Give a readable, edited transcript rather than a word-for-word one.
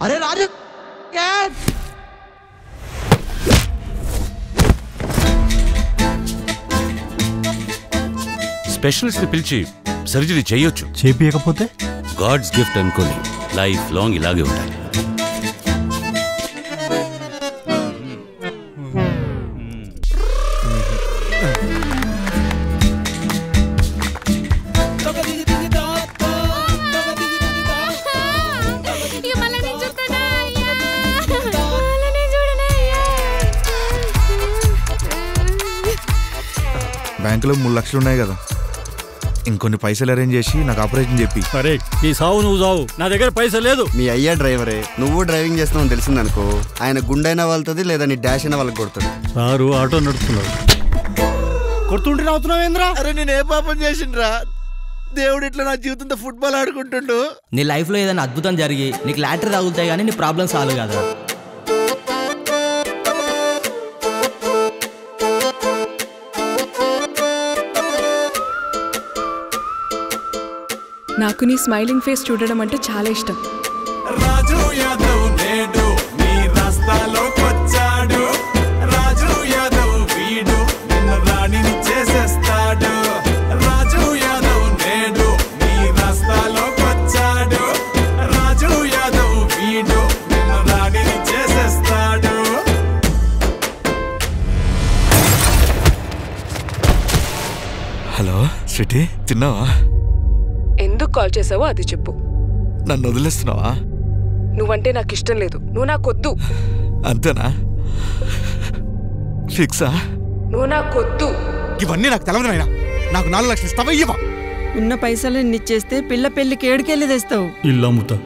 अरे राजू क्या స్పెషలిస్ట్ ని పిలిచి సర్జరీ చేయొచ్చు. చేపియకపోతే గాడ్స్ గిఫ్ట్ అనుకోని లైఫ్ లాంగ్ ఇలాగే ఉండాలి. బ్యాంకులో 3 లక్షలు ఉన్నాయి కదా, ఇంకొన్ని పైసలు అరేంజ్ చేసి నాకు ఆపరేషన్ చెప్పి. అరే నీ సావు నువ్వు సావు, నా దగ్గర పైసలు లేదు. మీ అయ్యా డ్రైవరే, నువ్వు డ్రైవింగ్ చేస్తున్నావు తెలిసిందనుకో, ఆయన గుండైనా వెళ్తుంది లేదా నీ డాష్ అయినా వాళ్ళకి కొడుతుంది. సారు ఆటో నడుపుతున్నాడు. కొడుతుంటే నవ్వుతున్నావేంద్రా? అరే నేను ఏ పాపం చేసిండ్రా? దేవుడు ఇట్లా నా జీవితంతో ఫుట్బాల్ ఆడుకుంటుండు. నీ లైఫ్ లో ఏదైనా అద్భుతం జరిగి నీకు లాటరీ తగులుతాయి కానీ నీ ప్రాబ్లం సాల్వ్ కాదు. నాకు నీ స్మైలింగ్ ఫేస్ చూడడం అంటే చాలా ఇష్టం. రాజు యాదవ్ నేడు నీ రాస్తాలోకి వచ్చాడు. రాజు యాదవ్ వీడు నిన్ను రాణిని చేసేస్తాడు. రాజు యాదవ్ నేడు నీ రాస్తాలోకి వచ్చాడు. రాజు యాదవ్ వీడు నిన్ను రాణిని చేసేస్తాడు. హలో స్వీటీ, తిన్నావా? ఎందుకు కాల్ చేసావో అది చెప్పు. నన్ను వదిలేస్తున్నావా? నువ్వంటే నాకు ఇష్టం లేదు, నువ్వు నాకొద్దు. అంతేనా? ఫిక్సా? నువ్వు నాకొద్దు. ఇవన్నీ నాకు తెలవనైనా నాకు 4 లక్షలు ఇస్తావా? ఇవ్వ. ఉన్న పైసలు ఇచ్చేస్తే పిల్ల పెళ్లికి ఏడుకెళ్ళి తెస్తావు. ఇల్లు అమ్ముతా.